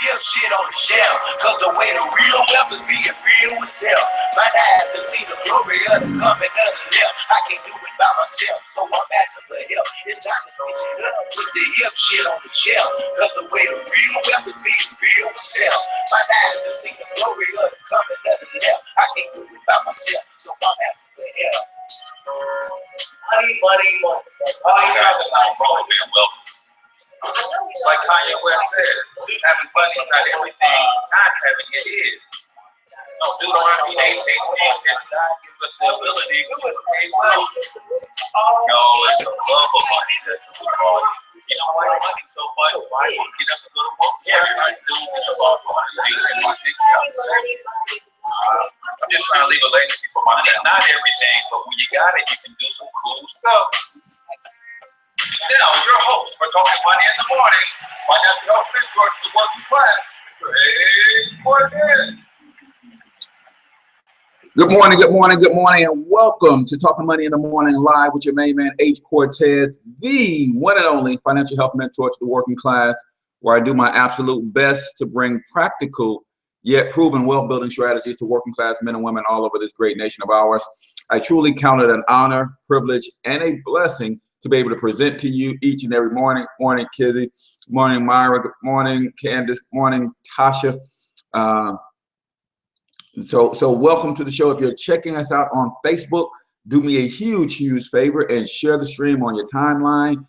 hip shit on the shelf. Cause the way the real wealth is being real with self. My eyes can see the glory of the coming of the left. I can't do it by myself, so I'm asking for help. It's time to switch it up. Put the hip shit on the shelf. Cause the way the real wealth is being real with self. My eyes can see the glory of the coming of the left. I can't do it by myself, so I'm asking for help. Money. All you got is not wrong with being wealthy. Like Kanye West said, having money is not everything, not having it is. No, Deuteronomy 8:18 says God gives us the ability to create wealth. No, it's the love of money that's the call. You don't like money so much, why you get up and go to work? Yeah, I do think about going to leave in my big house. I'm just trying to leave a legacy for my dad. Not everything, but when you got it, you can do some cool stuff. Now, your host for Talking Money in the Morning, financial health mentor to the working class, Cortez. Good morning, and welcome to Talking Money in the Morning live with your main man, H. Cortez, the one and only financial health mentor to the working class, where I do my absolute best to bring practical yet proven wealth-building strategies to working class men and women all over this great nation of ours. I truly count it an honor, privilege, and a blessing to be able to present to you each and every morning. Morning, Kizzy. Good morning, Myra. Good morning, Candace. Good morning, Tasha. So welcome to the show. If you're checking us out on Facebook, do me a huge favor and share the stream on your timeline.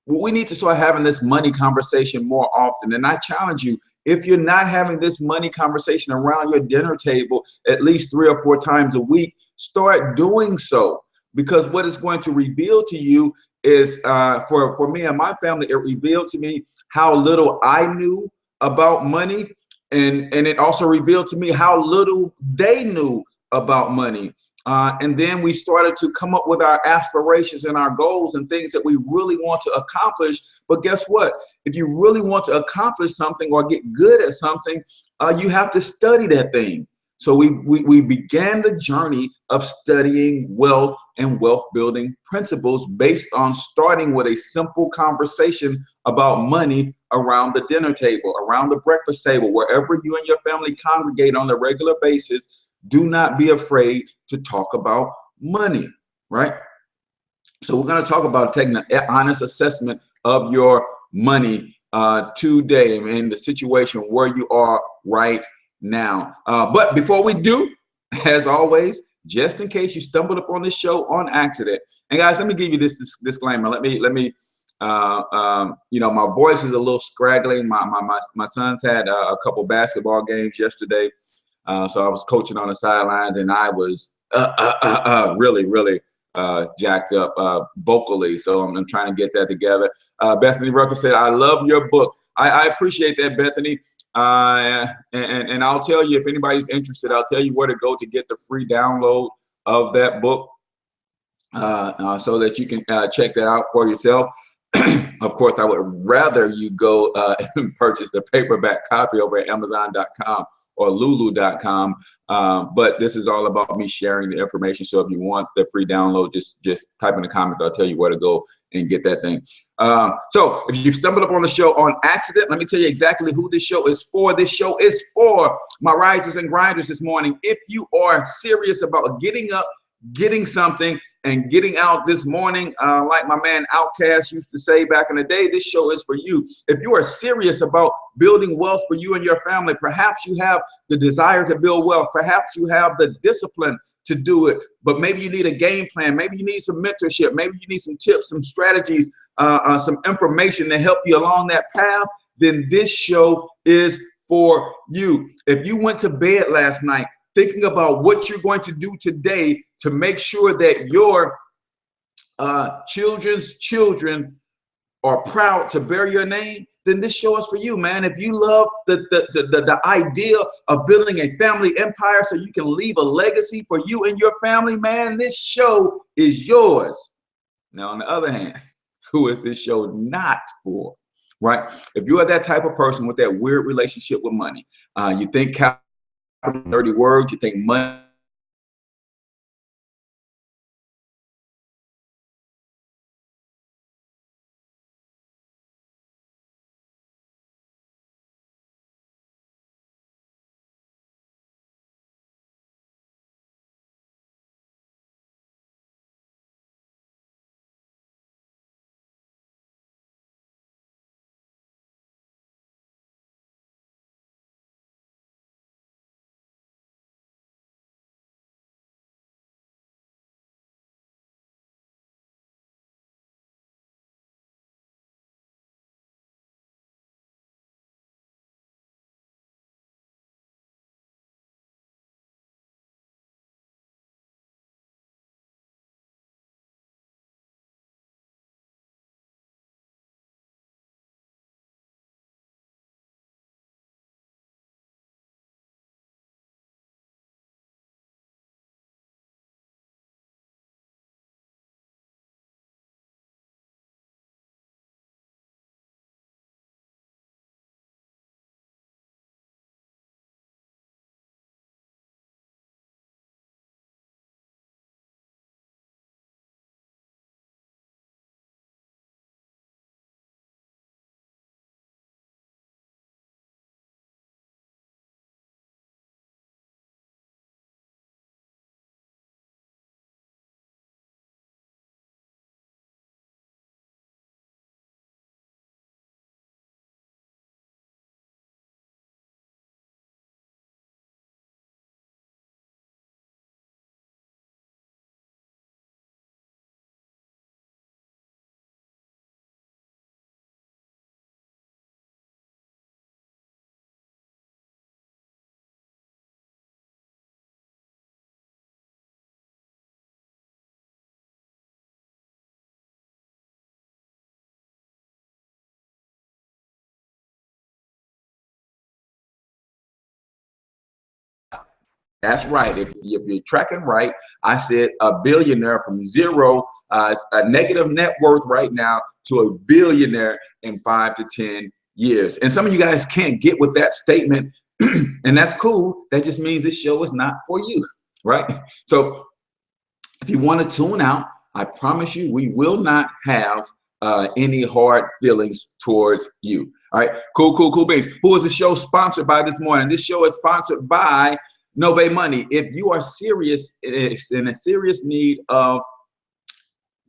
We need to start having this money conversation more often. And I challenge you, if you're not having this money conversation around your dinner table at least 3 or 4 times a week, start doing so. Because what it's going to reveal to you is, for me and my family, it revealed to me how little I knew about money. And it also revealed to me how little they knew about money. And then we started to come up with our aspirations and our goals and things that we really want to accomplish. But guess what? If you really want to accomplish something or get good at something, you have to study that thing. So we began the journey of studying wealth and wealth building principles based on starting with a simple conversation about money around the dinner table, around the breakfast table, wherever you and your family congregate on a regular basis. Do not be afraid to talk about money, right? So we're going to talk about taking an honest assessment of your money today and the situation where you are right now. But before we do, as always, just in case you stumbled upon this show on accident, and guys, let me give you this disclaimer. Let me you know, my voice is a little scraggling. My sons had a couple basketball games yesterday, so I was coaching on the sidelines, and I was really jacked up vocally. So I'm trying to get that together. Bethany Rucker said, "I love your book." I appreciate that, Bethany. And I'll tell you, if anybody's interested, I'll tell you where to go to get the free download of that book, so that you can check that out for yourself. Of course, I would rather you go and purchase the paperback copy over at Amazon.com or Lulu.com. But this is all about me sharing the information. So if you want the free download, just type in the comments. I'll tell you where to go and get that thing. So if you stumbled upon the show on accident, let me tell you exactly who this show is for. This show is for my risers and grinders this morning. If you are serious about getting up, getting something, and getting out this morning, like my man Outcast used to say back in the day, this show is for you. If you are serious about building wealth for you and your family, perhaps you have the desire to build wealth, perhaps you have the discipline to do it, but maybe you need a game plan, maybe you need some mentorship, maybe you need some tips, some strategies, some information to help you along that path, then this show is for you. If you went to bed last night thinking about what you're going to do today to make sure that your children's children are proud to bear your name, then this show is for you, man. If you love the idea of building a family empire so you can leave a legacy for you and your family, man, this show is yours. Now, on the other hand, who is this show not for, right? If you are that type of person with that weird relationship with money, you think dirty words, you think money That's right. If you're tracking right, I said a billionaire from zero, a negative net worth right now, to a billionaire in 5 to 10 years. And some of you guys can't get with that statement, and that's cool. That just means this show is not for you, right? So if you want to tune out, I promise you, we will not have any hard feelings towards you. All right, cool beans. Who is the show sponsored by this morning? This show is sponsored by Nove Money. If you are serious, in a serious need of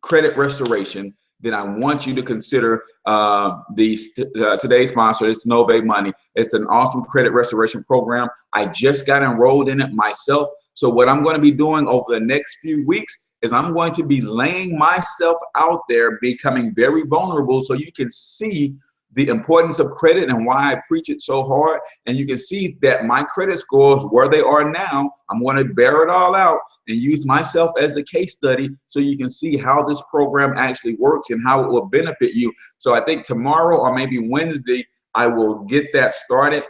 credit restoration, then I want you to consider today's sponsor. It's Nove Money. It's an awesome credit restoration program. I just got enrolled in it myself. So what I'm going to be doing over the next few weeks is I'm going to be laying myself out there, becoming very vulnerable, so you can see the importance of credit and why I preach it so hard. And you can see that my credit scores, where they are now, I'm going to bear it all out and use myself as a case study so you can see how this program actually works and how it will benefit you. So I think tomorrow or maybe Wednesday, I will get that started.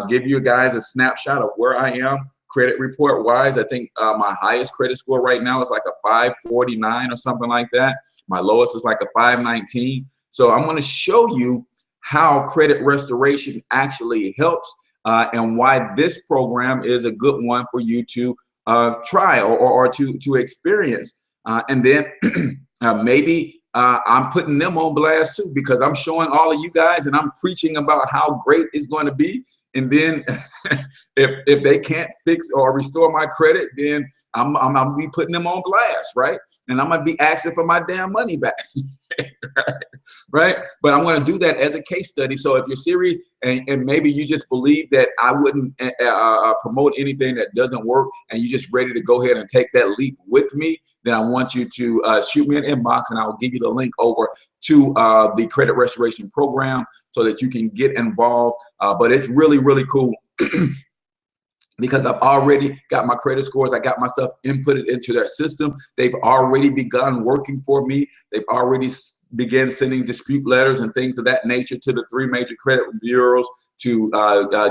Give you guys a snapshot of where I am credit report wise. I think my highest credit score right now is like a 549 or something like that. My lowest is like a 519. So I'm going to show you how credit restoration actually helps and why this program is a good one for you to try or to experience. And then maybe I'm putting them on blast too, because I'm showing all of you guys and I'm preaching about how great it's going to be. And then if they can't fix or restore my credit, then I'm gonna be putting them on blast, right? And I'm gonna be asking for my damn money back. Right? But I'm going to do that as a case study. So if you're serious and maybe you just believe that I wouldn't promote anything that doesn't work, and you're just ready to go ahead and take that leap with me, then I want you to shoot me an inbox and I'll give you the link over to the credit restoration program so that you can get involved. But it's really, really cool. Because I've already got my credit scores. I got my stuff inputted into their system. They've already begun working for me. They've already began sending dispute letters and things of that nature to the 3 major credit bureaus to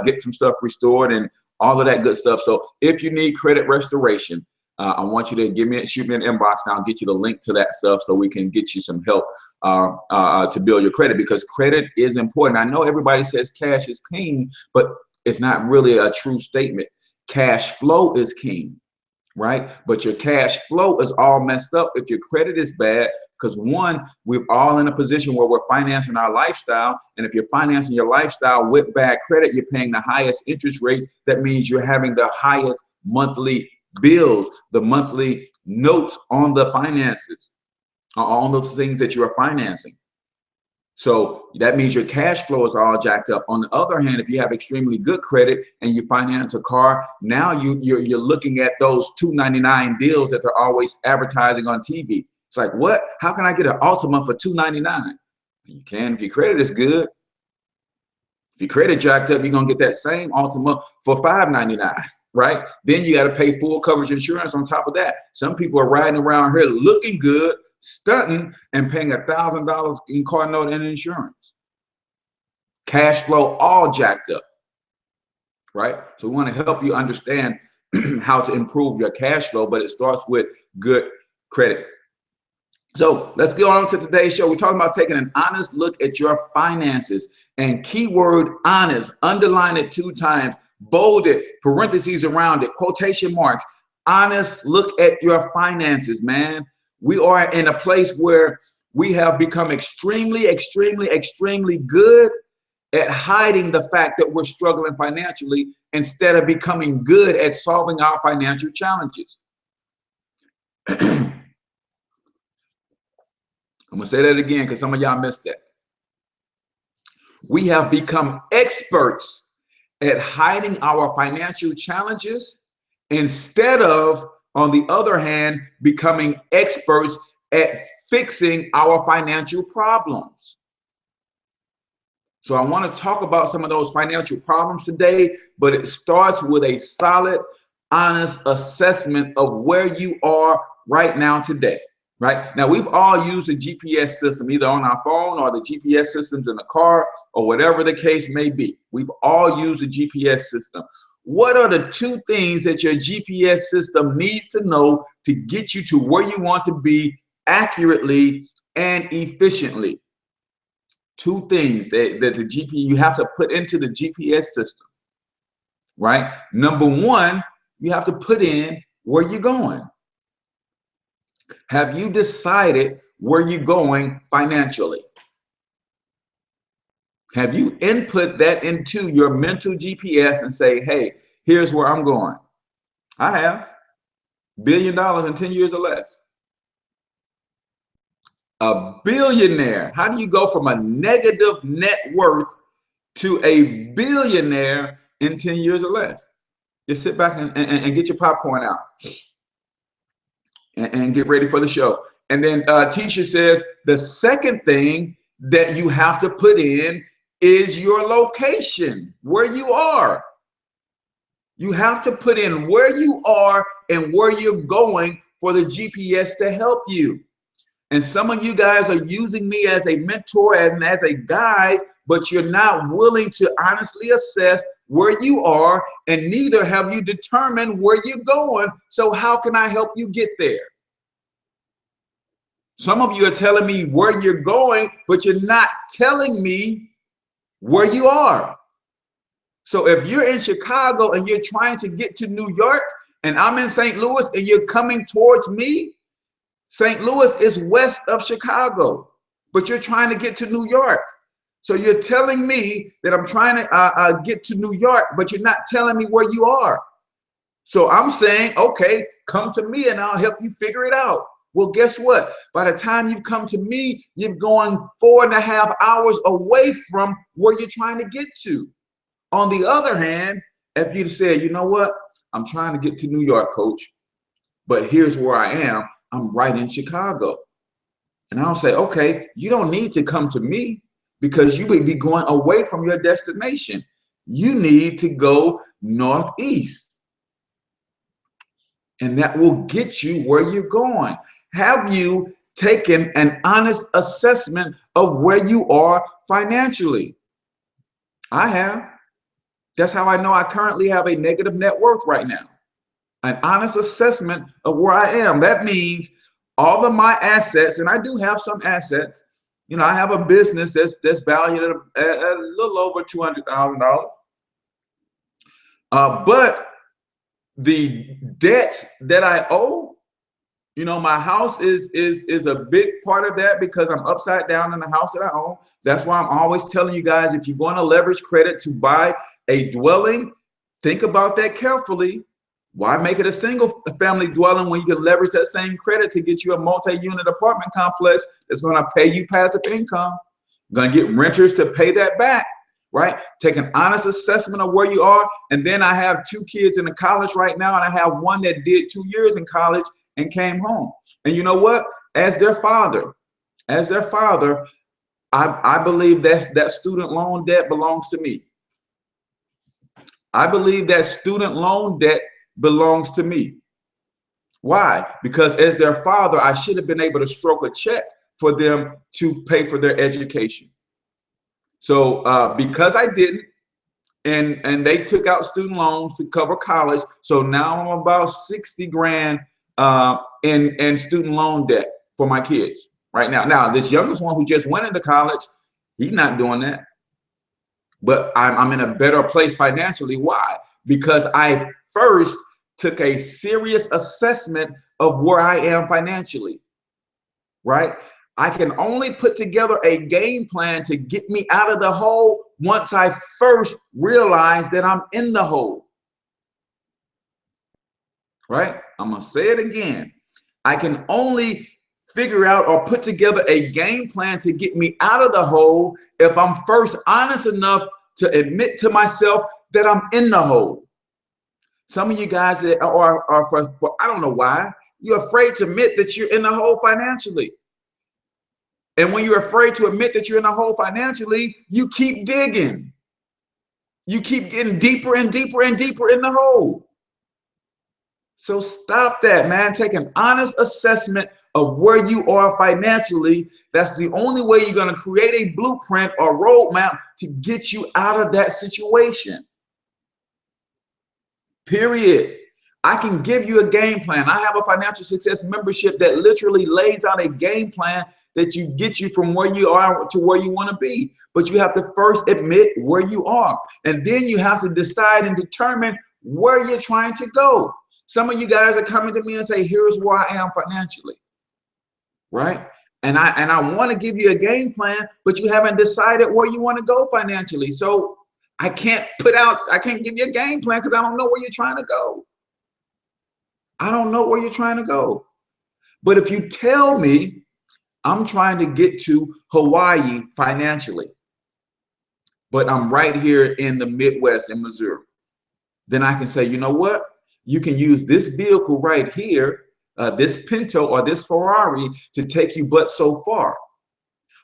get some stuff restored and all of that good stuff. So if you need credit restoration, I want you to shoot me an inbox, and I'll get you the link to that stuff so we can get you some help to build your credit, because credit is important. I know everybody says cash is king, but it's not really a true statement. Cash flow is king, right? But your cash flow is all messed up if your credit is bad, because one, we're all in a position where we're financing our lifestyle. And if you're financing your lifestyle with bad credit, you're paying the highest interest rates. That means you're having the highest monthly bills, the monthly notes on the finances, on those things that you are financing. So that means your cash flow is all jacked up. On the other hand, if you have extremely good credit and you finance a car, now you're looking at those $299 deals that they're always advertising on TV. It's like, what? How can I get an Altima for $299? You can if your credit is good. If your credit jacked up, you're gonna get that same Altima for $599, right? Then you got to pay full coverage insurance on top of that. Some people are riding around here looking good, stunting, and paying $1,000 in car note and insurance. Cash flow all jacked up, right? So we want to help you understand how to improve your cash flow, but it starts with good credit. So let's go on to today's show. We're talking about taking an honest look at your finances, and keyword honest, underline it 2 times, bold it, parentheses around it, quotation marks. Honest look at your finances, man. We are in a place where we have become extremely, extremely, extremely good at hiding the fact that we're struggling financially instead of becoming good at solving our financial challenges. I'm going to say that again because some of y'all missed that. We have become experts at hiding our financial challenges instead of, on the other hand, becoming experts at fixing our financial problems. So I want to talk about some of those financial problems today, but it starts with a solid, honest assessment of where you are right now today. Right now, we've all used a GPS system, either on our phone or the GPS systems in the car or whatever the case may be. We've all used a GPS system. What are the 2 things that your GPS system needs to know to get you to where you want to be accurately and efficiently? 2 things that the GPS you have to put into the GPS system, right? Number 1, you have to put in where you're going. Have you decided where you're going financially? Have you input that into your mental GPS and say, hey, here's where I'm going? I have. $1 billion in 10 years or less. A billionaire. How do you go from a negative net worth to a billionaire in 10 years or less? Just sit back and get your popcorn out and get ready for the show. And then Tisha says, the second thing that you have to put in is your location, where you are. You have to put in where you are and where you're going for the GPS to help you. And some of you guys are using me as a mentor and as a guide, but you're not willing to honestly assess where you are, and neither have you determined where you're going. So how can I help you get there? Some of you are telling me where you're going, but you're not telling me where you are. So if you're in Chicago and you're trying to get to New York, and I'm in St. Louis and you're coming towards me, St. Louis is west of Chicago, but you're trying to get to New York. So you're telling me that I'm trying to get to New York, but you're not telling me where you are. So I'm saying, okay, come to me and I'll help you figure it out. Well, guess what? By the time you've come to me, you're going 4.5 hours away from where you're trying to get to. On the other hand, if you said, you know what? I'm trying to get to New York, coach, but here's where I am. I'm right in Chicago. And I'll say, okay, you don't need to come to me because you would be going away from your destination. You need to go northeast. And that will get you where you're going. Have you taken an honest assessment of where you are financially? I have. That's how I know I currently have a negative net worth right now. An honest assessment of where I am. That means all of my assets, and I do have some assets. You know, I have a business that's valued at a little over $200,000. But the debts that I owe, you know, my house is a big part of that because I'm upside down in the house that I own. That's why I'm always telling you guys, if you're going to leverage credit to buy a dwelling, think about that carefully. Why make it a single family dwelling when you can leverage that same credit to get you a multi-unit apartment complex that's going to pay you passive income? Going to get renters to pay that back, right? Take an honest assessment of where you are. And then I have 2 kids in the college right now, and I have one that did 2 years in college and came home. And you know what? As their father, I believe that student loan debt belongs to me. I believe that student loan debt belongs to me. Why? Because as their father, I should have been able to stroke a check for them to pay for their education. So because I didn't, and they took out student loans to cover college, so now I'm about 60 grand in student loan debt for my kids right now. Now, this youngest one who just went into college, he's not doing that. But I'm in a better place financially. Why? Because I first took a serious assessment of where I am financially, right? I can only put together a game plan to get me out of the hole once I first realize that I'm in the hole, right? I'm going to say it again. I can only figure out or put together a game plan to get me out of the hole if I'm first honest enough to admit to myself that I'm in the hole. Some of you guys that are for I don't know why, you're afraid to admit that you're in the hole financially. And when you're afraid to admit that you're in the hole financially, you keep digging. You keep getting deeper and deeper and deeper in the hole. So stop that, man. Take an honest assessment of where you are financially. That's the only way you're going to create a blueprint or roadmap to get you out of that situation. period. I can give you a game plan. I have a financial success membership that literally lays out a game plan that you get you from where you are to where you want to be. But you have to first admit where you are. And then you have to decide and determine where you're trying to go. Some of you guys are coming to me and say, here's where I am financially, right? And I want to give you a game plan, but you haven't decided where you want to go financially. So I can't give you a game plan because I don't know where you're trying to go. I don't know where you're trying to go. But if you tell me I'm trying to get to Hawaii financially, but I'm right here in the Midwest in Missouri, then I can say, you know what? You can use this vehicle right here, this Pinto or this Ferrari to take you but so far.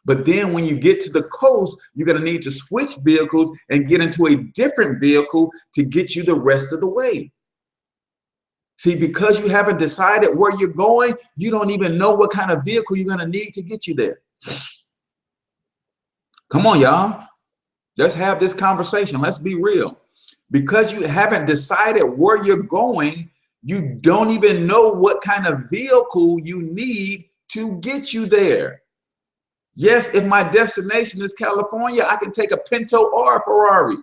But then when you get to the coast, you're going to need to switch vehicles and get into a different vehicle to get you the rest of the way. See, because you haven't decided where you're going, you don't even know what kind of vehicle you're going to need to get you there. Come on, y'all. Let's have this conversation. Let's be real. Because you haven't decided where you're going, you don't even know what kind of vehicle you need to get you there. Yes, if my destination is California, I can take a Pinto or a Ferrari,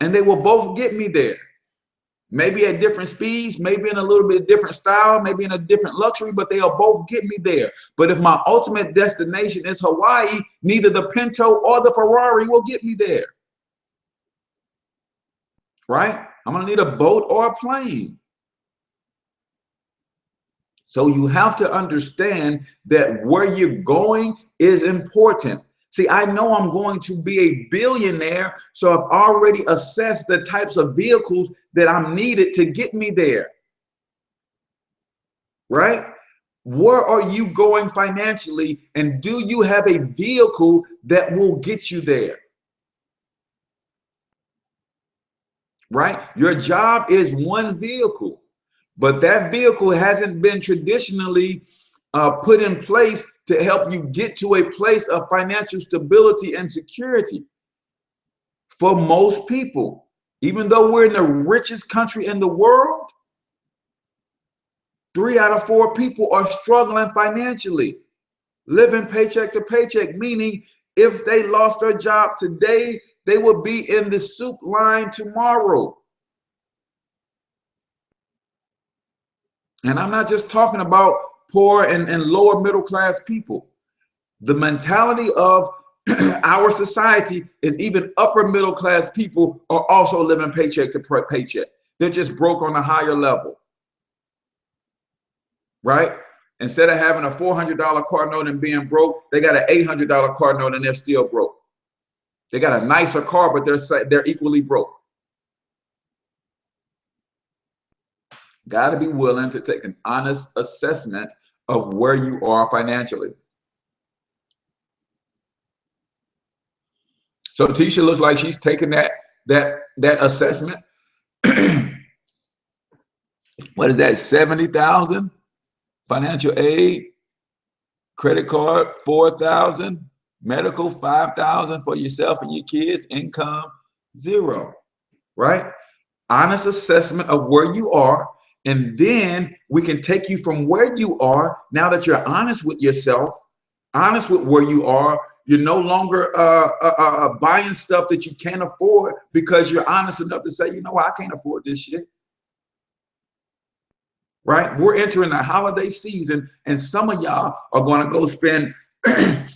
and they will both get me there. Maybe at different speeds, maybe in a little bit different style, maybe in a different luxury, but they'll both get me there. But if my ultimate destination is Hawaii, neither the Pinto or the Ferrari will get me there. Right? I'm going to need a boat or a plane. So you have to understand that where you're going is important. See, I know I'm going to be a billionaire, so I've already assessed the types of vehicles that I'm needed to get me there. Right? Where are you going financially, and do you have a vehicle that will get you there? Right? Your job is one vehicle, but that vehicle hasn't been traditionally put in place to help you get to a place of financial stability and security. For most people, even though we're in the richest country in the world, 3 out of 4 people are struggling financially, living paycheck to paycheck, meaning if they lost their job today, they would be in the soup line tomorrow. And I'm not just talking about poor and lower middle class people. The mentality of our society is even upper middle class people are also living paycheck to paycheck. They're just broke on a higher level, right? Instead of having a $400 car note and being broke, they got an $800 car note and they're still broke. They got a nicer car, but they're equally broke. Got to be willing to take an honest assessment of where you are financially. So Tisha looks like she's taking that assessment. What is that? 70,000 financial aid, credit card 4,000, medical 5,000 for yourself and your kids, income 0. Right? Honest assessment of where you are, and then we can take you from where you are. Now that you're honest with yourself, honest with where you are, you're no longer buying stuff that you can't afford because you're honest enough to say, you know what, I can't afford this shit. Right? We're entering the holiday season, and some of y'all are going to go spend $3,000,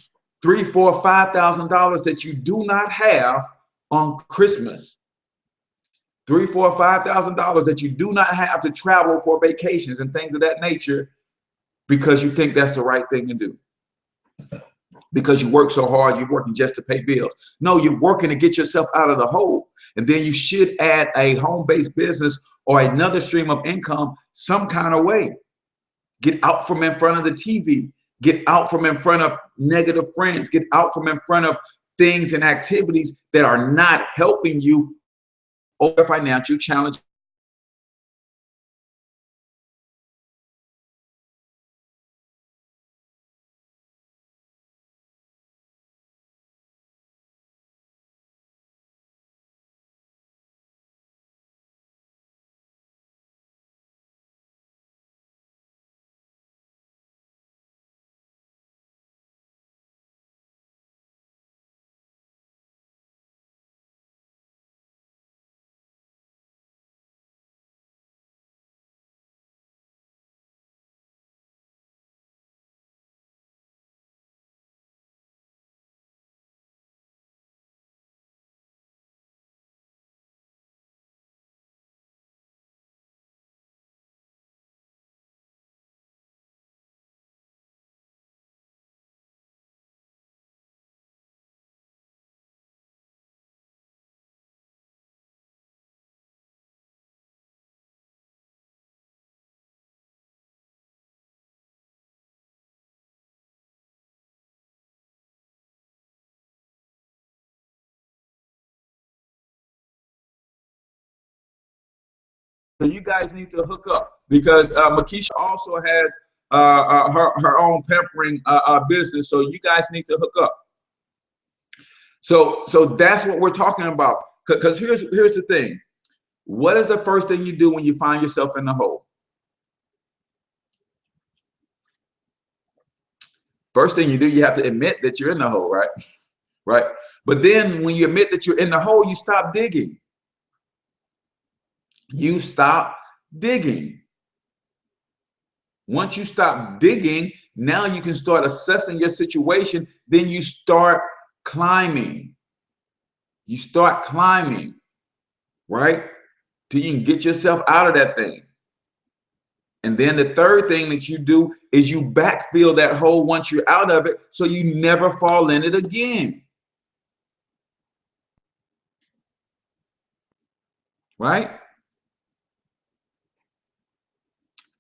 $4,000, $5,000 that you do not have on Christmas. $3,000, $4,000, $5,000 that you do not have to travel for vacations and things of that nature because you think that's the right thing to do. Because you work so hard, you're working just to pay bills. No, you're working to get yourself out of the hole. And then you should add a home-based business or another stream of income some kind of way. Get out from in front of the TV. Get out from in front of negative friends. Get out from in front of things and activities that are not helping you over financial challenge. So you guys need to hook up, because Makisha also has her own pampering business. So you guys need to hook up. So that's what we're talking about. Because here's the thing. What is the first thing you do when you find yourself in the hole? First thing you do, you have to admit that you're in the hole, right? Right. But then when you admit that you're in the hole, you stop digging. You stop digging. Once you stop digging, now you can start assessing your situation. Then you start climbing. You start climbing, right? Till you can get yourself out of that thing. And then the third thing that you do is you backfill that hole once you're out of it, so you never fall in it again. Right?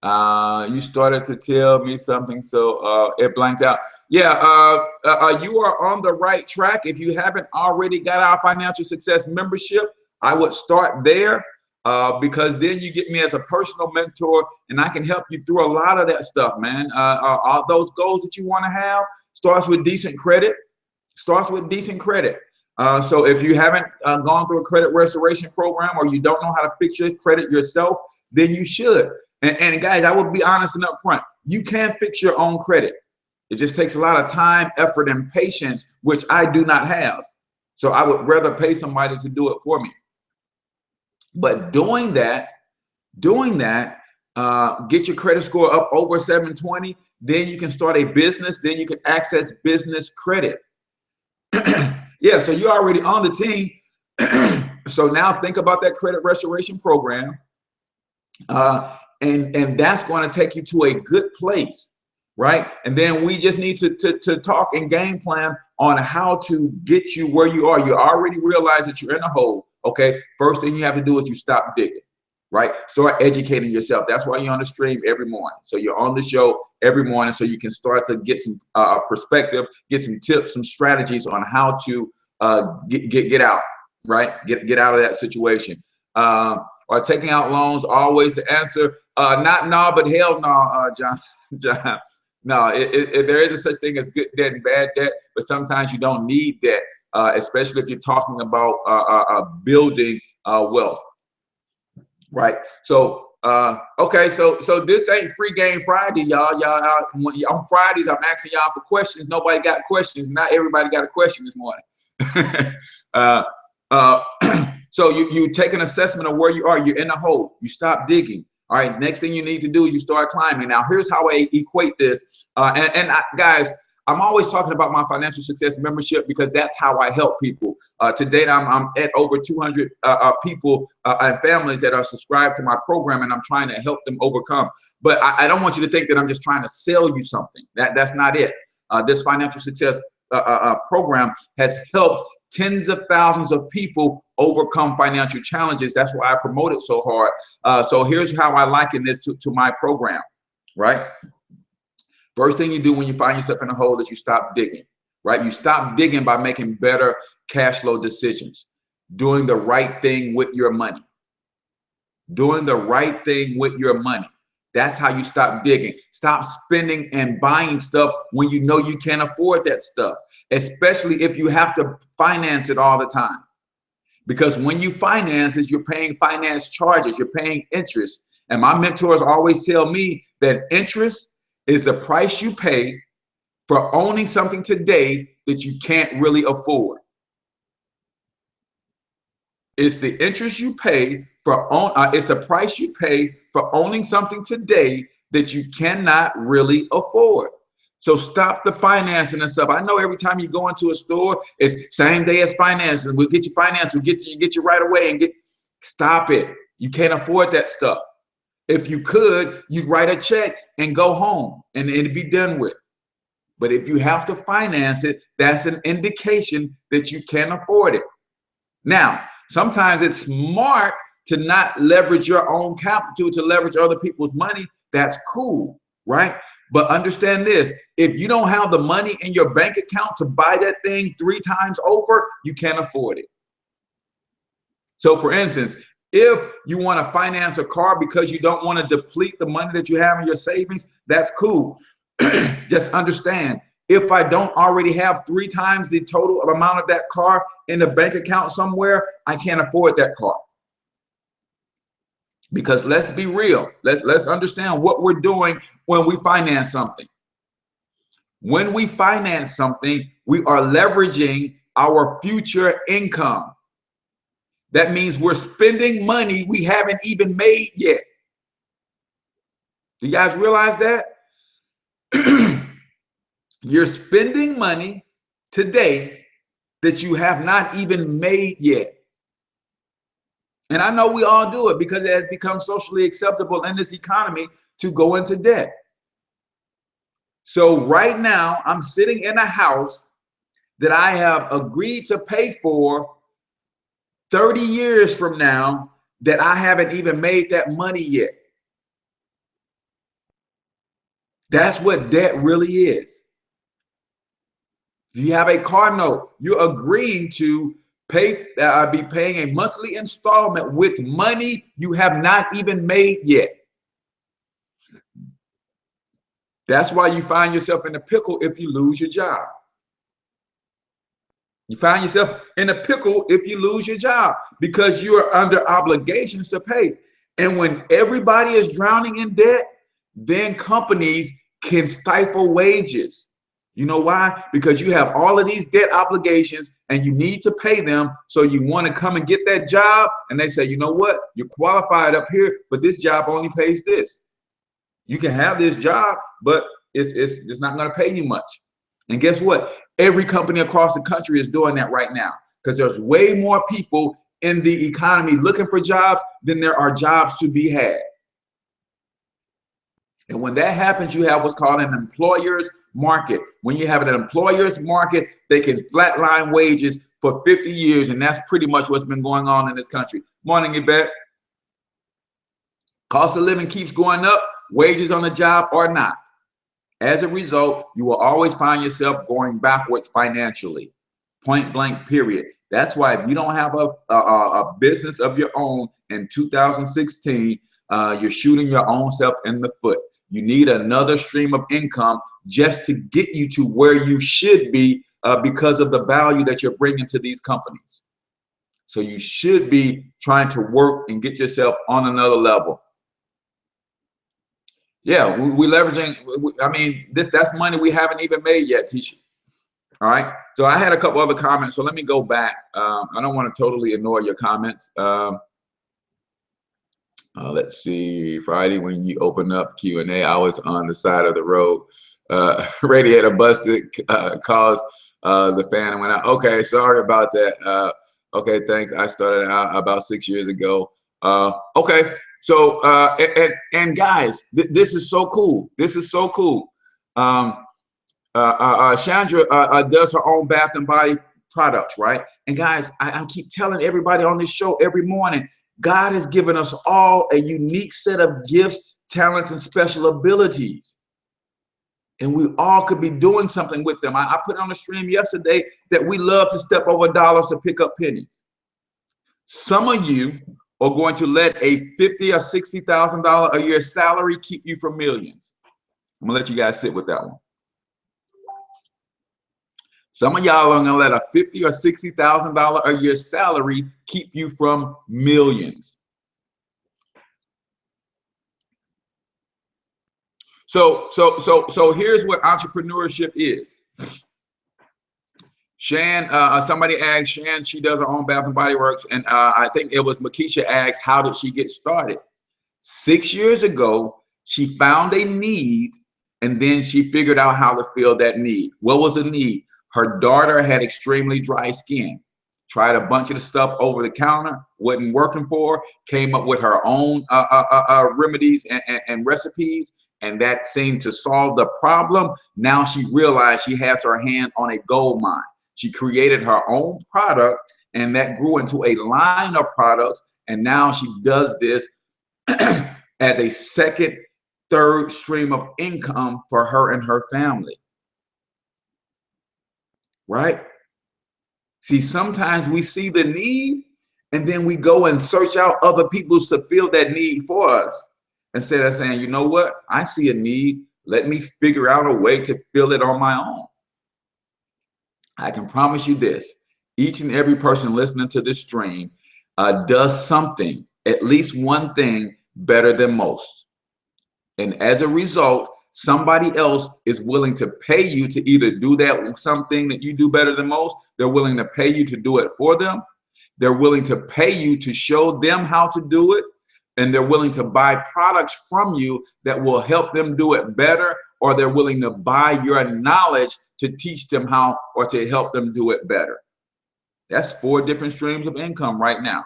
You started to tell me something, so it blanked out. Yeah, you are on the right track. If you haven't already got our financial success membership, I would start there, because then you get me as a personal mentor, and I can help you through a lot of that stuff, man. All those goals that you want to have starts with decent credit. Starts with decent credit. So if you haven't gone through a credit restoration program, or you don't know how to fix your credit yourself, then you should. And guys, I will be honest and upfront. You can fix your own credit. It just takes a lot of time, effort, and patience, which I do not have. So I would rather pay somebody to do it for me. But doing that, get your credit score up over 720, then you can start a business, then you can access business credit. Yeah, so you're already on the team. So now think about that credit restoration program. And that's going to take you to a good place, right? And then we just need to talk and game plan on how to get you where you are. You already realize that you're in a hole, okay? First thing you have to do is you stop digging, right? Start educating yourself. That's why you're on the stream every morning. So you're on the show every morning, so you can start to get some perspective, get some tips, some strategies on how to get out, right? Get out of that situation. Or taking out loans, always the answer. Not no, but hell no, John. John. No, there is a such thing as good debt and bad debt, but sometimes you don't need debt, especially if you're talking about building wealth, right? So, okay, so this ain't Free Game Friday, y'all. On Fridays, I'm asking y'all for questions. Nobody got questions. Not everybody got a question this morning. So you take an assessment of where you are. You're in a hole. You stop digging. All right. Next thing you need to do is you start climbing. Now, here's how I equate this. Guys, I'm always talking about my financial success membership, because that's how I help people. To date, I'm at over 200 people and families that are subscribed to my program, and I'm trying to help them overcome. But I don't want you to think that I'm just trying to sell you something. That's not it. This financial success program has helped tens of thousands of people overcome financial challenges. That's why I promote it so hard. So here's how I liken this to my program, right? First thing you do when you find yourself in a hole is you stop digging, right? You stop digging by making better cash flow decisions, doing the right thing with your money, doing the right thing with your money. That's how you stop digging. Stop spending and buying stuff when you know you can't afford that stuff, especially if you have to finance it all the time. Because when you finance it, you're paying finance charges, you're paying interest. And my mentors always tell me that interest is the price you pay for owning something today that you can't really afford. It's the interest you pay for it's the price you pay for owning something today that you cannot really afford. So stop the financing and stuff. I know every time you go into a store, it's same day as financing. We'll get you financed. We'll get you right away and stop it. You can't afford that stuff. If you could, you'd write a check and go home and it'd be done with. But if you have to finance it, that's an indication that you can't afford it. Now, sometimes it's smart to not leverage your own capital, to leverage other people's money. That's cool, right? But understand this, if you don't have the money in your bank account to buy that thing 3 times over, you can't afford it. So for instance, If you want to finance a car because you don't want to deplete the money that you have in your savings, that's cool. Just understand, if I don't already have 3 times the total amount of that car in the bank account somewhere, I can't afford that car. Because let's be real. Let's understand what we're doing when we finance something. When we finance something, we are leveraging our future income. That means we're spending money we haven't even made yet. Do you guys realize that? You're spending money today that you have not even made yet. And I know we all do it because it has become socially acceptable in this economy to go into debt. So right now, I'm sitting in a house that I have agreed to pay for 30 years from now that I haven't even made that money yet. That's what debt really is. If you have a car note, you're agreeing to be paying a monthly installment with money you have not even made yet. That's why you find yourself in a pickle if you lose your job. You find yourself in a pickle if you lose your job because you are under obligations to pay. And when everybody is drowning in debt, then companies can stifle wages. You know why? Because you have all of these debt obligations and you need to pay them. So you want to come and get that job. And they say, you know what? You're qualified up here, but this job only pays this. You can have this job, but it's not going to pay you much. And guess what? Every company across the country is doing that right now because there's way more people in the economy looking for jobs than there are jobs to be had. And when that happens, you have what's called an employer's market. When you have an employer's market, they can flatline wages for 50 years. And that's pretty much what's been going on in this country. Morning, Yvette. Cost of living keeps going up. Wages on the job are not. As a result, you will always find yourself going backwards financially. Point blank, period. That's why if you don't have a business of your own in 2016, you're shooting your own self in the foot. You need another stream of income just to get you to where you should be because of the value that you're bringing to these companies. So you should be trying to work and get yourself on another level. Yeah, we're leveraging. I mean, that's money we haven't even made yet, Tisha. All right. So I had a couple other comments. So let me go back. I don't want to totally ignore your comments. Let's see. Friday when you open up Q&A, I was on the side of the road. Radiator busted, caused the fan and went out. Okay, sorry about that. Okay, thanks. I started out about 6 years ago. Okay. So, and guys, this is so cool. This is so cool. Chandra does her own bath and body products, right? And guys, I keep telling everybody on this show every morning, God has given us all a unique set of gifts, talents, and special abilities. And we all could be doing something with them. I put on the stream yesterday that we love to step over dollars to pick up pennies. Some of you are going to let a $50,000 or $60,000 a year salary keep you from millions. I'm gonna let you guys sit with that one. Some of y'all are gonna let a $50,000 or $60,000 a year salary keep you from millions. So here's what entrepreneurship is. Shan, somebody asked Shan, she does her own Bath and Body Works, and I think it was Makisha asked, how did she get started? 6 years ago, she found a need, and then she figured out how to fill that need. What was the need? Her daughter had extremely dry skin. Tried a bunch of the stuff over the counter, wasn't working for her, came up with her own remedies and recipes, and that seemed to solve the problem. Now she realized she has her hand on a gold mine. She created her own product, and that grew into a line of products, and now she does this as a second, third stream of income for her and her family. Right? See, sometimes we see the need And then we go and search out other people to fill that need for us. Instead of saying, you know what, I see a need. Let me figure out a way to fill it on my own. I can promise you this. Each and every person listening to this stream does something, at least one thing, better than most. And as a result, somebody else is willing to pay you to either do that something that you do better than most. They're willing to pay you to do it for them. They're willing to pay you to show them how to do it. And they're willing to buy products from you that will help them do it better, or they're willing to buy your knowledge to teach them how or to help them do it better. That's 4 different streams of income right now.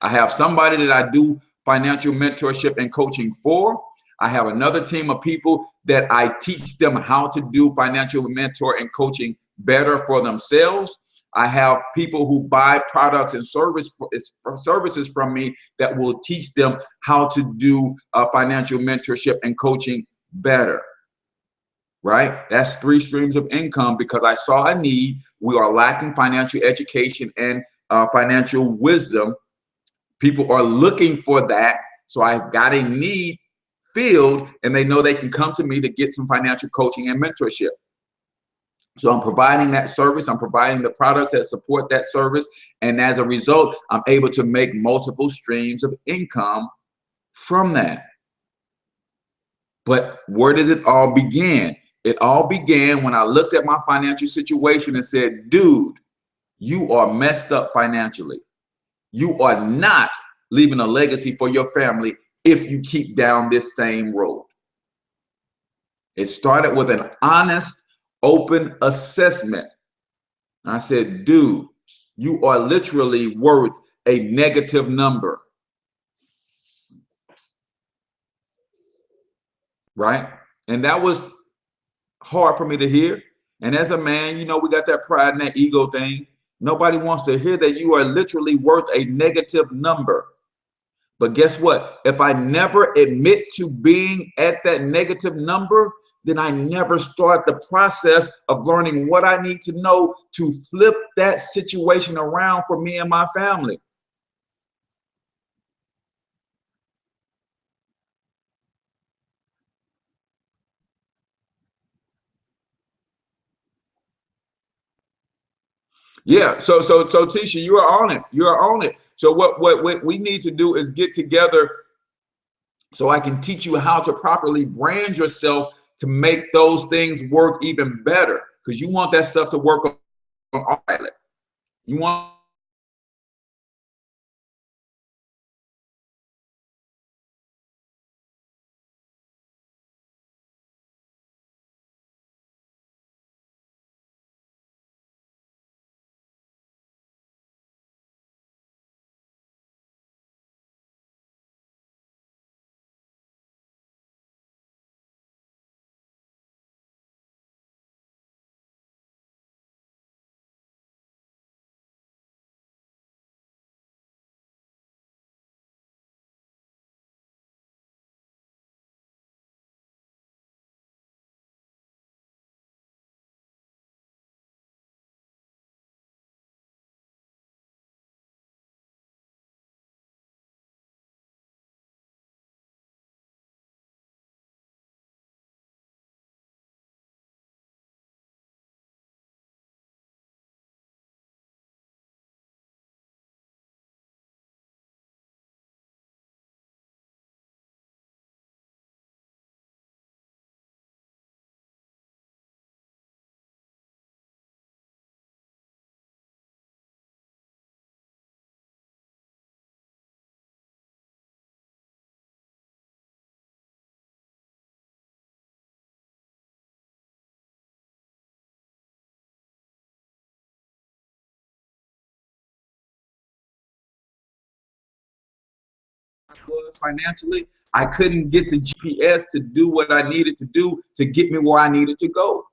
I have somebody that I do financial mentorship and coaching for. I have another team of people that I teach them how to do financial mentor and coaching better for themselves. I have people who buy products and services from me that will teach them how to do financial mentorship and coaching better. Right? That's 3 streams of income because I saw a need. We are lacking financial education and financial wisdom. People are looking for that. So I've got a need filled, and they know they can come to me to get some financial coaching and mentorship. So I'm providing that service. I'm providing the products that support that service. And as a result, I'm able to make multiple streams of income from that. But where does it all begin? It all began when I looked at my financial situation and said, dude, you are messed up financially. You are not leaving a legacy for your family if you keep down this same road. It started with an honest, open assessment. I said, dude, you are literally worth a negative number. Right? And that was hard for me to hear. And as a man, you know, we got that pride and that ego thing. Nobody wants to hear that you are literally worth a negative number. But guess what? If I never admit to being at that negative number, then I never start the process of learning what I need to know to flip that situation around for me and my family. Yeah, so Tisha, you are on it. You are on it. So what we need to do is get together so I can teach you how to properly brand yourself to make those things work even better. Because you want that stuff to work on autopilot. You want was financially, I couldn't get the GPS to do what I needed to do to get me where I needed to go.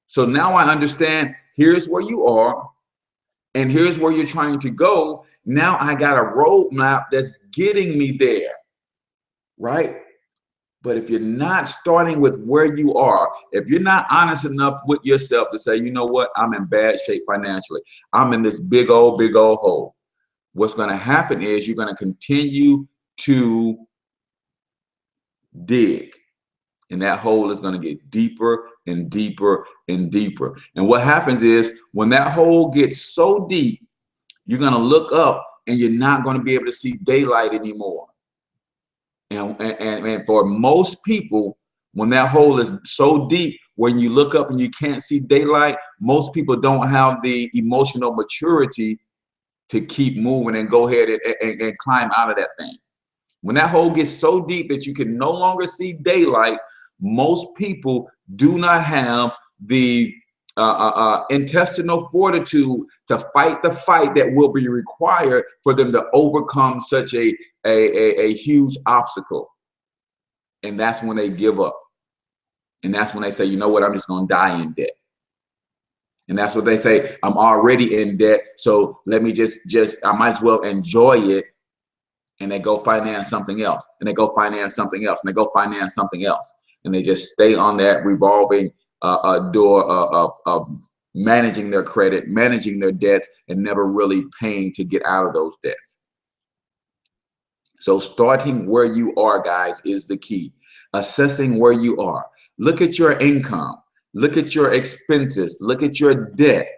So now I understand, here's where you are and here's where you're trying to go. Now I got a roadmap that's getting me there, right? But if you're not starting with where you are, if you're not honest enough with yourself to say, you know what, I'm in bad shape financially. I'm in this big old hole. what's going to happen is you're going to continue to dig. And that hole is going to get deeper and deeper and deeper. And what happens is when that hole gets so deep, you're going to look up and you're not going to be able to see daylight anymore. And for most people, when that hole is so deep, when you look up and you can't see daylight, most people don't have the emotional maturity to keep moving and go ahead and climb out of that thing. When that hole gets so deep that you can no longer see daylight, most people do not have the intestinal fortitude to fight the fight that will be required for them to overcome such a huge obstacle. And that's when they give up. And that's when they say, you know what, I'm just going to die in debt. And that's what they say, I'm already in debt, so let me I might as well enjoy it. And they go finance something else, and they go finance something else, and they go finance something else. And they just stay on that revolving door of managing their credit, managing their debts, and never really paying to get out of those debts. So starting where you are, guys, is the key. Assessing where you are. Look at your income. Look at your expenses. Look at your debt.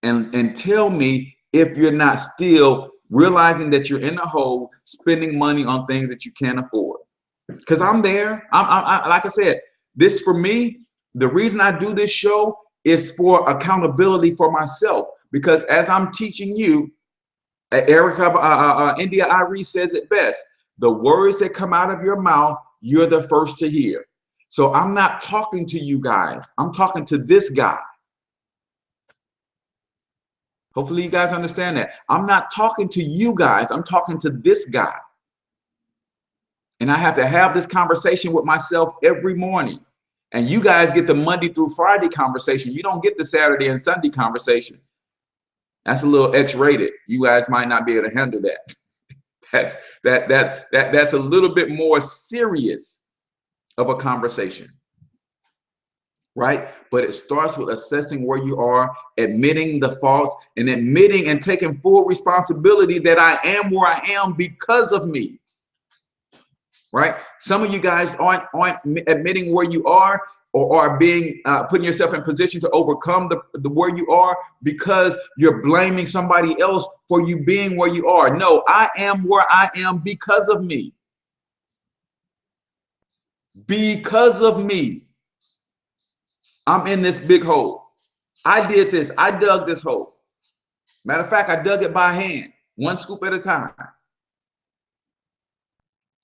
And tell me if you're not still realizing that you're in a hole, spending money on things that you can't afford. Because I'm there. I'm like I said, this for me, the reason I do this show is for accountability for myself. Because as I'm teaching you, India Irie says it best. The words that come out of your mouth, you're the first to hear. So I'm not talking to you guys. I'm talking to this guy. Hopefully you guys understand that. I'm not talking to you guys. I'm talking to this guy. And I have to have this conversation with myself every morning. And you guys get the Monday through Friday conversation. You don't get the Saturday and Sunday conversation. That's a little X-rated. You guys might not be able to handle that. That's a little bit more serious of a conversation, right? But it starts with assessing where you are, admitting the faults, and admitting and taking full responsibility that I am where I am because of me, right? Some of you guys aren't admitting where you are, or are being putting yourself in position to overcome the where you are because you're blaming somebody else for you being where you are. No, I am where I am because of me. Because of me, I'm in this big hole. I did this. I dug this hole. Matter of fact, I dug it by hand, one scoop at a time.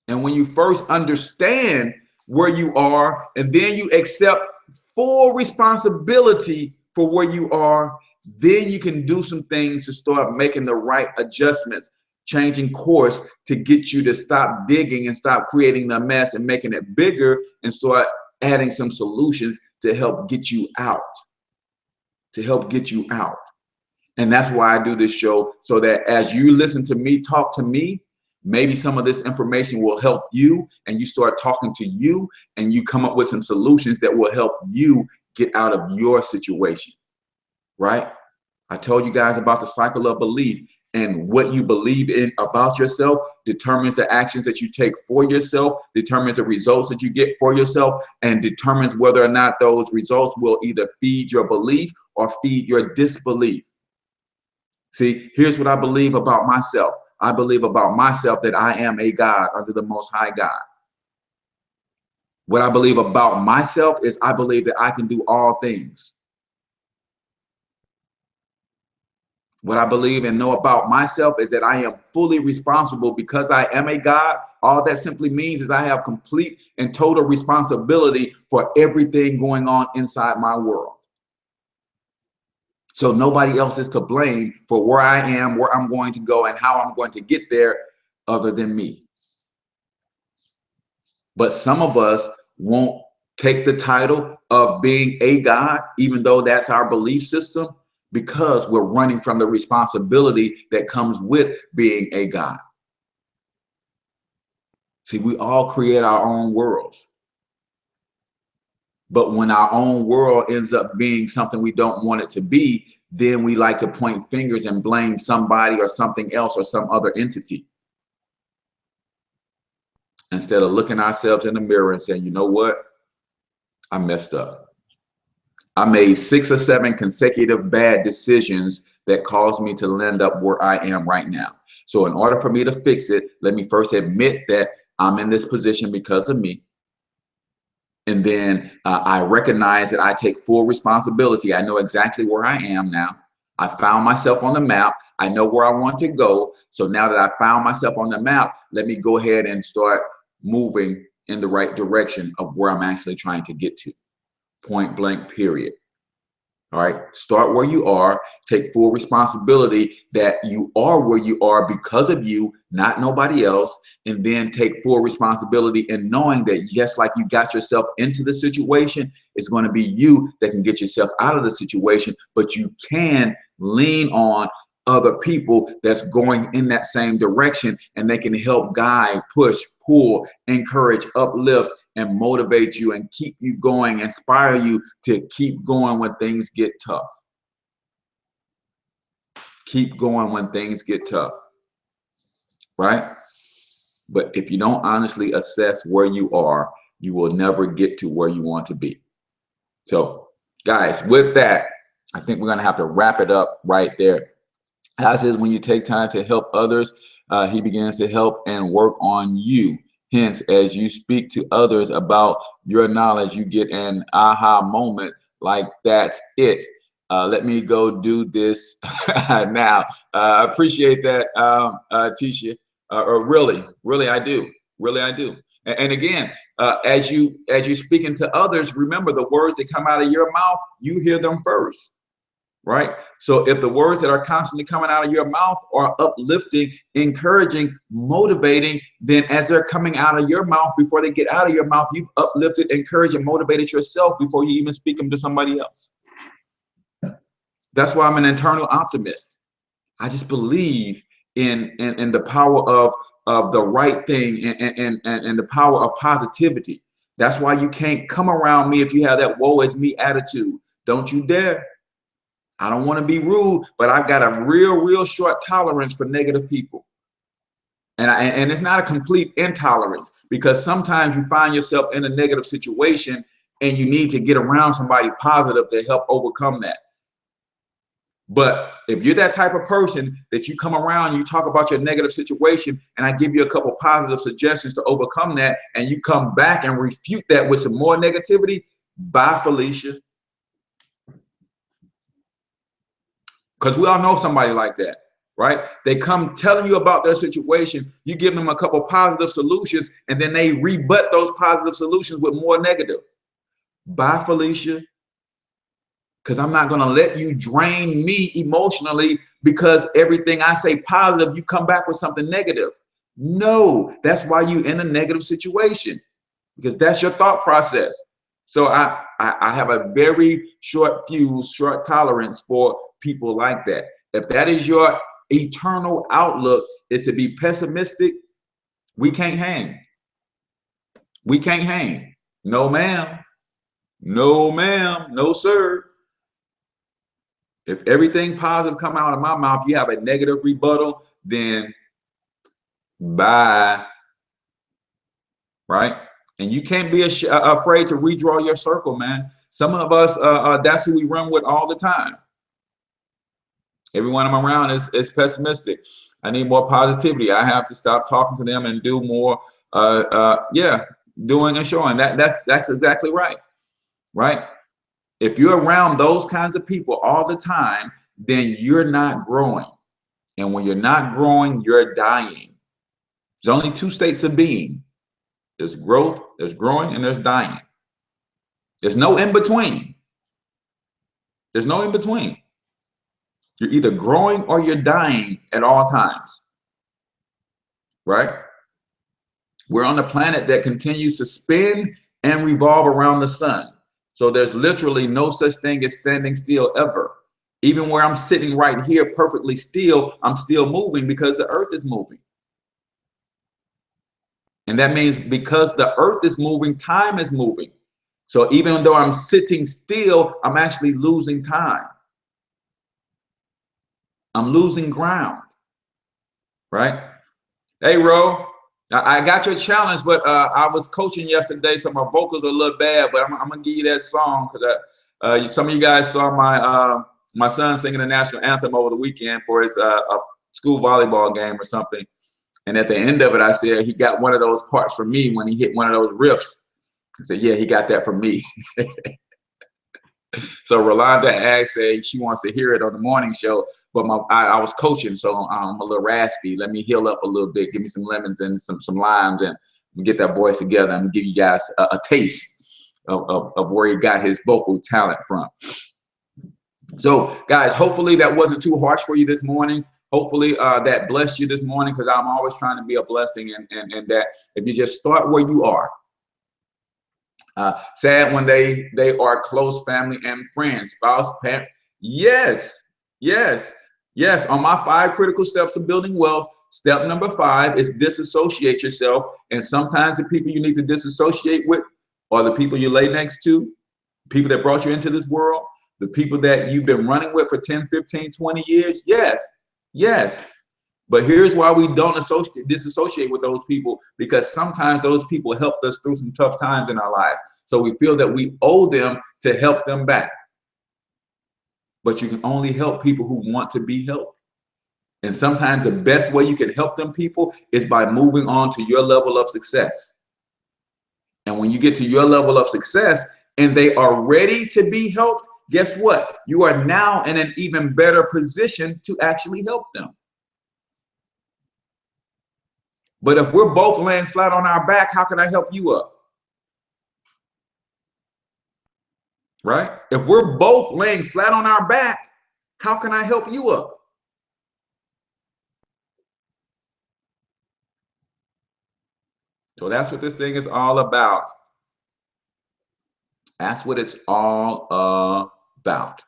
And when you first understand where you are, and then you accept full responsibility for where you are, then you can do some things to start making the right adjustments, changing course to get you to stop digging and stop creating the mess and making it bigger, and start adding some solutions to help get you out, And that's why I do this show, so that as you listen to me talk to me, maybe some of this information will help you, and you start talking to you, and you come up with some solutions that will help you get out of your situation, right? I told you guys about the cycle of belief, and what you believe in about yourself determines the actions that you take for yourself, determines the results that you get for yourself, and determines whether or not those results will either feed your belief or feed your disbelief. See, here's what I believe about myself. I believe about myself that I am a God under the Most High God. What I believe about myself is I believe that I can do all things. What I believe and know about myself is that I am fully responsible because I am a God. All that simply means is I have complete and total responsibility for everything going on inside my world. So nobody else is to blame for where I am, where I'm going to go, and how I'm going to get there other than me. But some of us won't take the title of being a God, even though that's our belief system, because we're running from the responsibility that comes with being a God. See, we all create our own worlds. But when our own world ends up being something we don't want it to be, then we like to point fingers and blame somebody or something else or some other entity, instead of looking ourselves in the mirror and saying, you know what, I messed up. I made 6 or 7 consecutive bad decisions that caused me to end up where I am right now. So in order for me to fix it, let me first admit that I'm in this position because of me. And then I recognize that I take full responsibility. I know exactly where I am now. I found myself on the map. I know where I want to go. So now that I found myself on the map, let me go ahead and start moving in the right direction of where I'm actually trying to get to. Point blank, period. All right, start where you are, take full responsibility that you are where you are because of you, not nobody else, and then take full responsibility in knowing that just like you got yourself into the situation, it's going to be you that can get yourself out of the situation, but you can lean on other people that's going in that same direction, and they can help guide, push, pull, encourage, uplift, and motivate you and keep you going, inspire you to keep going when things get tough. Keep going when things get tough, right? But if you don't honestly assess where you are, you will never get to where you want to be. So guys, with that, I think we're going to have to wrap it up right there. As is, when you take time to help others, he begins to help and work on you. Hence, as you speak to others about your knowledge, you get an aha moment like that's it. Let me go do this now. I appreciate that, Tisha. Really, I do. Really, I do. And again, as you're speaking to others, remember the words that come out of your mouth, you hear them first. Right? So if the words that are constantly coming out of your mouth are uplifting, encouraging, motivating, then as they're coming out of your mouth, before they get out of your mouth, you've uplifted, encouraged, and motivated yourself before you even speak them to somebody else. That's why I'm an internal optimist. I just believe in the power of the right thing and the power of positivity. That's why you can't come around me if you have that woe is me attitude. Don't you dare. I don't want to be rude, but I've got a real short tolerance for negative people. And it's not a complete intolerance, because sometimes you find yourself in a negative situation and you need to get around somebody positive to help overcome that. But if you're that type of person that you come around, you talk about your negative situation, and I give you a couple positive suggestions to overcome that, and you come back and refute that with some more negativity, bye, Felicia. Because we all know somebody like that, right? They come telling you about their situation. You give them a couple positive solutions, and then they rebut those positive solutions with more negative. Bye, Felicia. Because I'm not going to let you drain me emotionally because everything I say positive, you come back with something negative. No, that's why you're in a negative situation, because that's your thought process. So I have a very short fuse, short tolerance for people like that. If that is your eternal outlook, is to be pessimistic, we can't hang. We can't hang. No, ma'am. No, ma'am. No, sir. If everything positive come out of my mouth, you have a negative rebuttal, then bye. Right? And you can't be afraid to redraw your circle, man. Some of us, that's who we run with all the time. Everyone I'm around is pessimistic. I need more positivity. I have to stop talking to them and do more, doing and showing. That's exactly right. Right? If you're around those kinds of people all the time, then you're not growing. And when you're not growing, you're dying. There's only 2 states of being. There's growth, there's growing, and there's dying. There's no in between. There's no in between. You're either growing or you're dying at all times. Right? We're on a planet that continues to spin and revolve around the sun. So there's literally no such thing as standing still ever. Even where I'm sitting right here perfectly still, I'm still moving because the earth is moving. And that means because the earth is moving, time is moving. So even though I'm sitting still, I'm actually losing time. I'm losing ground, right? Hey, Ro, I got your challenge, but I was coaching yesterday, so my vocals are a little bad, but I'm gonna give you that song because some of you guys saw my son singing the national anthem over the weekend for his a school volleyball game or something. And at the end of it, I said he got one of those parts from me when he hit one of those riffs. I said, yeah, he got that from me. So Rolanda asked, say she wants to hear it on the morning show, but I was coaching, so I'm a little raspy. Let me heal up a little bit. Give me some lemons and some limes and get that voice together and give you guys a taste of where he got his vocal talent from. So guys, hopefully that wasn't too harsh for you this morning. Hopefully that blessed you this morning, because I'm always trying to be a blessing, and that if you just start where you are. Sad when they are close family and friends, spouse, parent. Yes. On my 5 critical steps of building wealth, step number 5 is disassociate yourself. And sometimes the people you need to disassociate with are the people you lay next to, people that brought you into this world, the people that you've been running with for 10, 15, 20 years. Yes. But here's why we don't disassociate with those people, because sometimes those people helped us through some tough times in our lives. So we feel that we owe them to help them back. But you can only help people who want to be helped. And sometimes the best way you can help them people is by moving on to your level of success. And when you get to your level of success and they are ready to be helped, guess what? You are now in an even better position to actually help them. But if we're both laying flat on our back, how can I help you up? Right? If we're both laying flat on our back, how can I help you up? So that's what this thing is all about. That's what it's all about.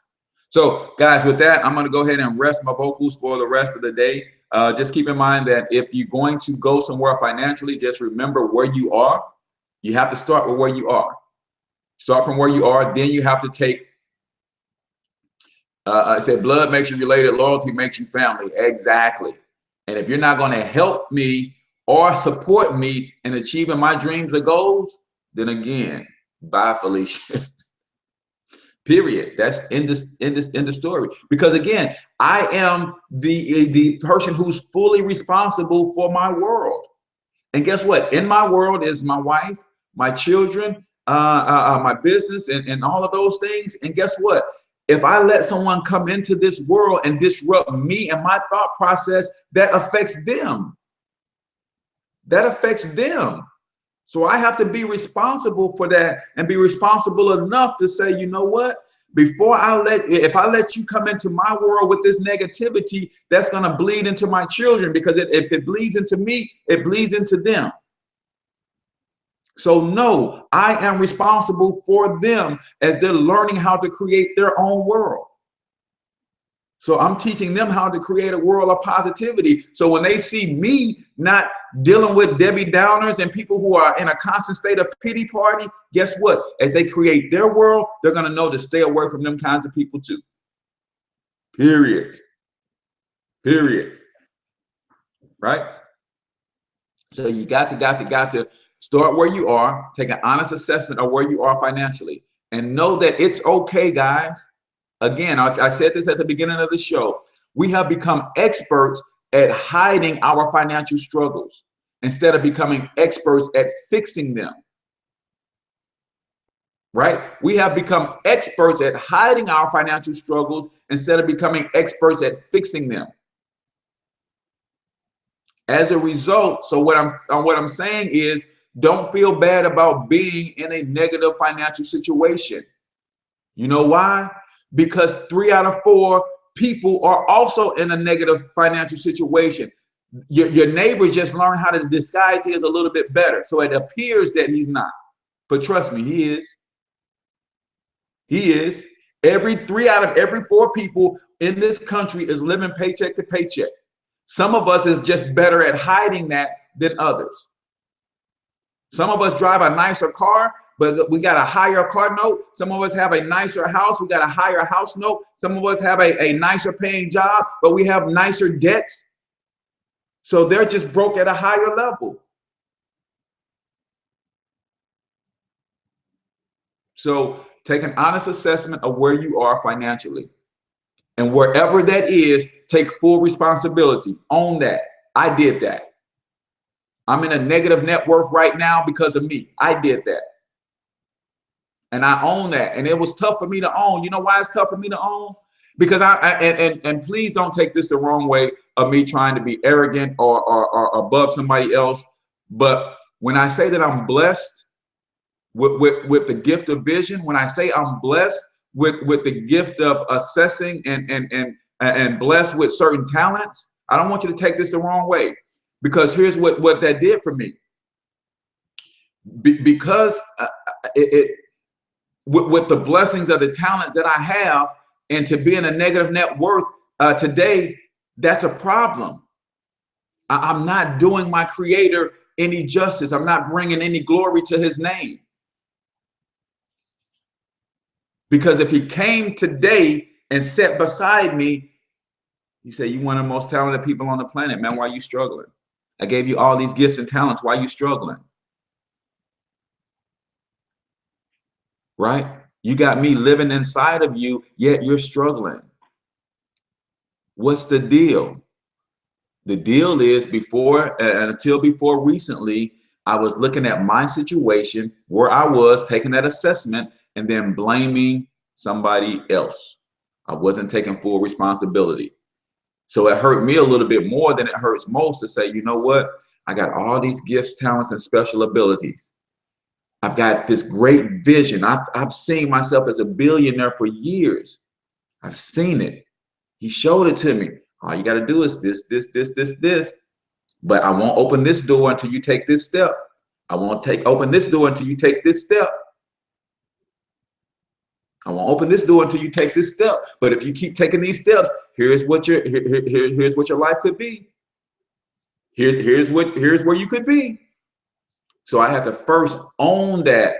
So guys, with that, I'm going to go ahead and rest my vocals for the rest of the day. Just keep in mind that if you're going to go somewhere financially, just remember where you are. You have to start with where you are. Start from where you are. Then you have to take, I said, blood makes you related, loyalty makes you family. Exactly. And if you're not going to help me or support me in achieving my dreams or goals, then again, bye, Felicia. Period. That's in the story. Because again, I am the person who's fully responsible for my world. And guess what? In my world is my wife, my children, my business, and all of those things. And guess what? If I let someone come into this world and disrupt me and my thought process, that affects them. That affects them. So I have to be responsible for that and be responsible enough to say, you know what? Before if I let you come into my world with this negativity, that's going to bleed into my children, because if it bleeds into me, it bleeds into them. So no, I am responsible for them as they're learning how to create their own world. So I'm teaching them how to create a world of positivity. So when they see me not dealing with Debbie Downers and people who are in a constant state of pity party, guess what? As they create their world, they're going to know to stay away from them kinds of people too. Period. Right? So you got to start where you are, take an honest assessment of where you are financially, and know that it's okay, guys. Again, I said this at the beginning of the show. We have become experts at hiding our financial struggles instead of becoming experts at fixing them. Right? We have become experts at hiding our financial struggles instead of becoming experts at fixing them. As a result, so what I'm saying is, don't feel bad about being in a negative financial situation. You know why? Because 3 out of 4 people are also in a negative financial situation. Your neighbor just learned how to disguise his a little bit better, so it appears that he's not. But trust me, he is. He is. 3 out of every 4 people in this country is living paycheck to paycheck. Some of us is just better at hiding that than others. Some of us drive a nicer car, but we got a higher car note. Some of us have a nicer house. We got a higher house note. Some of us have a nicer paying job, but we have nicer debts. So they're just broke at a higher level. So take an honest assessment of where you are financially. And wherever that is, take full responsibility. Own that. I did that. I'm in a negative net worth right now because of me. I did that. And I own that. And it was tough for me to own. You know why it's tough for me to own? Because and please don't take this the wrong way of me trying to be arrogant or above somebody else. But when I say that I'm blessed with the gift of vision, when I say I'm blessed with the gift of assessing and blessed with certain talents, I don't want you to take this the wrong way, because here's what that did for me. Because with the blessings of the talent that I have, and to be in a negative net worth today, that's a problem. I'm not doing my Creator any justice. I'm not bringing any glory to His name. Because if He came today and sat beside me, He said, "You one of the most talented people on the planet, man. Why are you struggling? I gave you all these gifts and talents. Why are you struggling?" Right? You got me living inside of you, yet you're struggling. What's the deal? The deal is, before and until before recently, I was looking at my situation, where I was taking that assessment and then blaming somebody else. I wasn't taking full responsibility. So it hurt me a little bit more than it hurts most to say, you know what? I got all these gifts, talents, and special abilities. I've got this great vision. I've seen myself as a billionaire for years. I've seen it. He showed it to me. All you got to do is this. But I won't open this door until you take this step. I won't open this door until you take this step. I won't open this door until you take this step. But if you keep taking these steps, here's what your life could be. Here's where you could be. So I have to first own that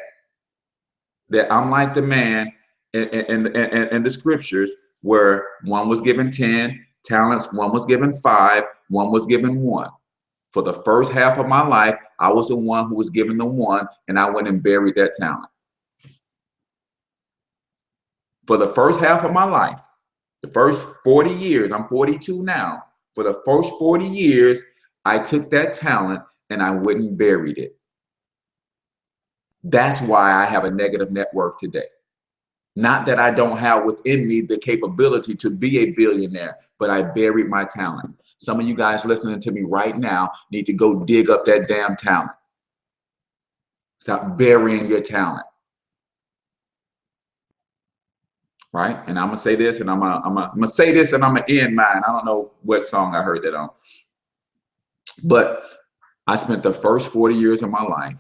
I'm like the man in the scriptures, where one was given 10 talents, one was given 5, one was given 1. For the first half of my life, I was the one who was given the 1, and I went and buried that talent. For the first half of my life, the first 40 years, I'm 42 now. For the first 40 years, I took that talent and I went and buried it. That's why I have a negative net worth today. Not that I don't have within me the capability to be a billionaire, but I buried my talent. Some of you guys listening to me right now need to go dig up that damn talent. Stop burying your talent. Right? And I'm gonna say this, and I'm gonna say this, and I'm gonna end mine. I don't know what song I heard that on, but I spent the first 40 years of my life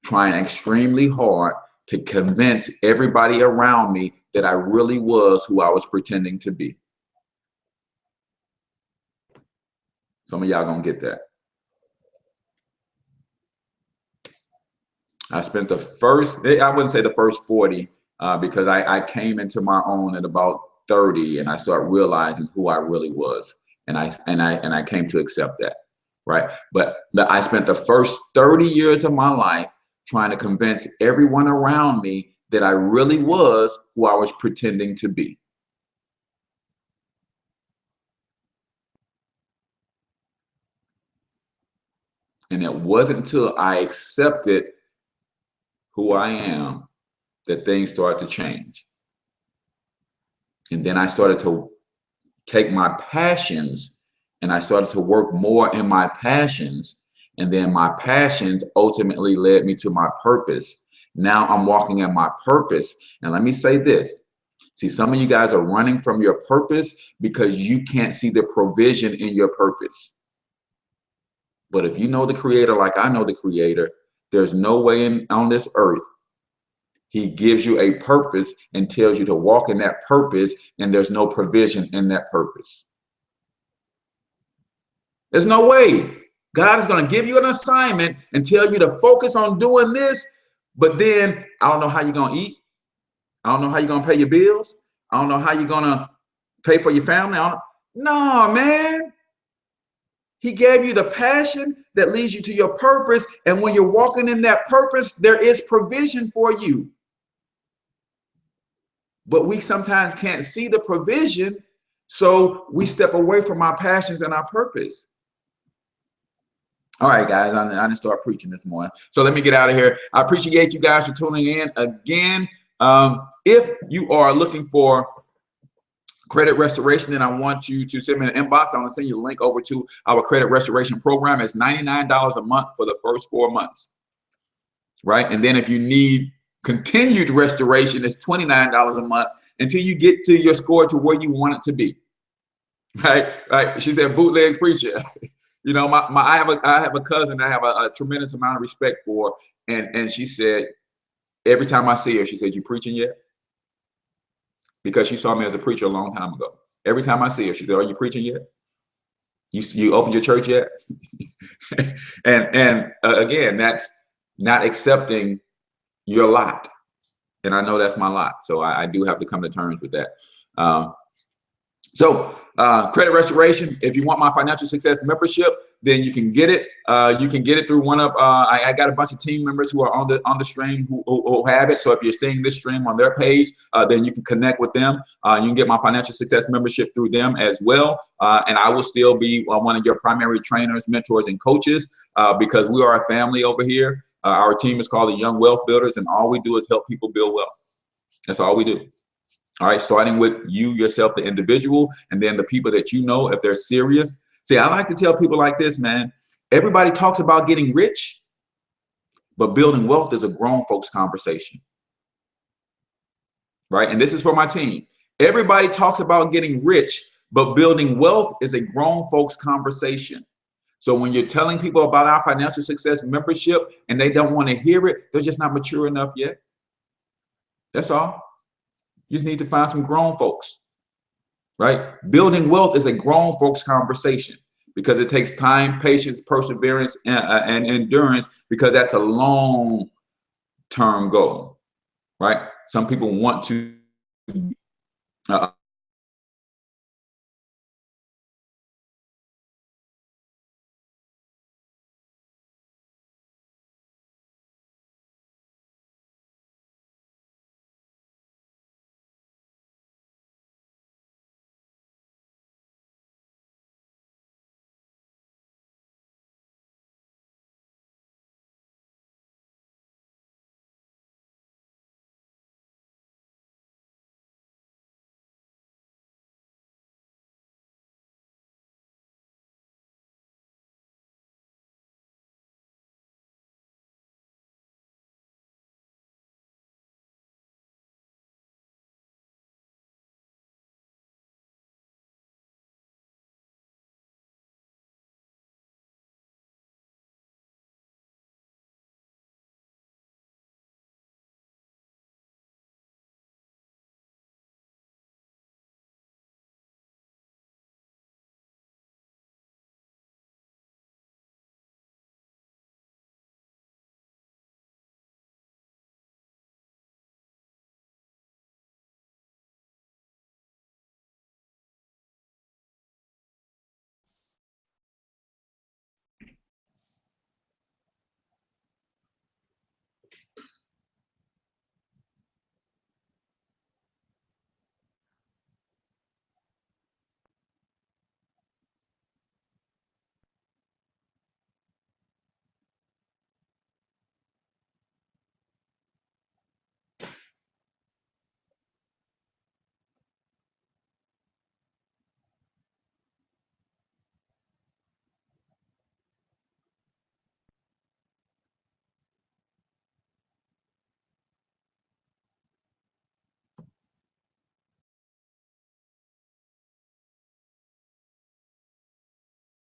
trying extremely hard to convince everybody around me that I really was who I was pretending to be. Some of y'all gonna get that. I spent the first, I wouldn't say the first 40, because I came into my own at about 30, and I started realizing who I really was, and I came to accept that, right? But I spent the first 30 years of my life trying to convince everyone around me that I really was who I was pretending to be. And it wasn't until I accepted who I am that things started to change. And then I started to take my passions and I started to work more in my passions. And then my passions ultimately led me to my purpose. Now I'm walking in my purpose. And let me say this. See, some of you guys are running from your purpose because you can't see the provision in your purpose. But if you know the Creator like I know the Creator, there's no way on this earth He gives you a purpose and tells you to walk in that purpose, and there's no provision in that purpose. There's no way. God is going to give you an assignment and tell you to focus on doing this, But then I don't know how you're going to eat. I don't know how you're going to pay your bills. I don't know how you're going to pay for your family. No, man. He gave you the passion that leads you to your purpose. And when you're walking in that purpose, there is provision for you. But we sometimes can't see the provision, so we step away from our passions and our purpose. All right, guys, I didn't start preaching this morning. So let me get out of here. I appreciate you guys for tuning in again. If you are looking for credit restoration, then I want you to send me an inbox. I'm going to send you a link over to our credit restoration program. It's $99 a month for the first 4 months, right? And then if you need continued restoration, it's $29 a month until you get to your score to where you want it to be, right? Right? She said, bootleg preacher. You know, I have a cousin I have a tremendous amount of respect for, and she said, every time I see her, she said, "You preaching yet?" Because she saw me as a preacher a long time ago. Every time I see her, she said, "Are you preaching yet? You opened your church yet?" and again, that's not accepting your lot, and I know that's my lot, so I do have to come to terms with that. Credit restoration, if you want my financial success membership, then you can get it. You can get it through one of, I got a bunch of team members who are on the stream who have it. So if you're seeing this stream on their page, then you can connect with them. You can get my financial success membership through them as well. And I will still be one of your primary trainers, mentors, and coaches because we are a family over here. Our team is called the Young Wealth Builders, and all we do is help people build wealth. That's all we do. All right, starting with you, yourself, the individual, and then the people that you know, if they're serious. See, I like to tell people like this, man. Everybody talks about getting rich, but building wealth is a grown folks conversation, right? And this is for my team. Everybody talks about getting rich, but building wealth is a grown folks conversation. So when you're telling people about our financial success membership and they don't want to hear it, they're just not mature enough yet. That's all. You just need to find some grown folks, right? Building wealth is a grown folks conversation because it takes time, patience, perseverance, and endurance, because that's a long-term goal, right? Some people want to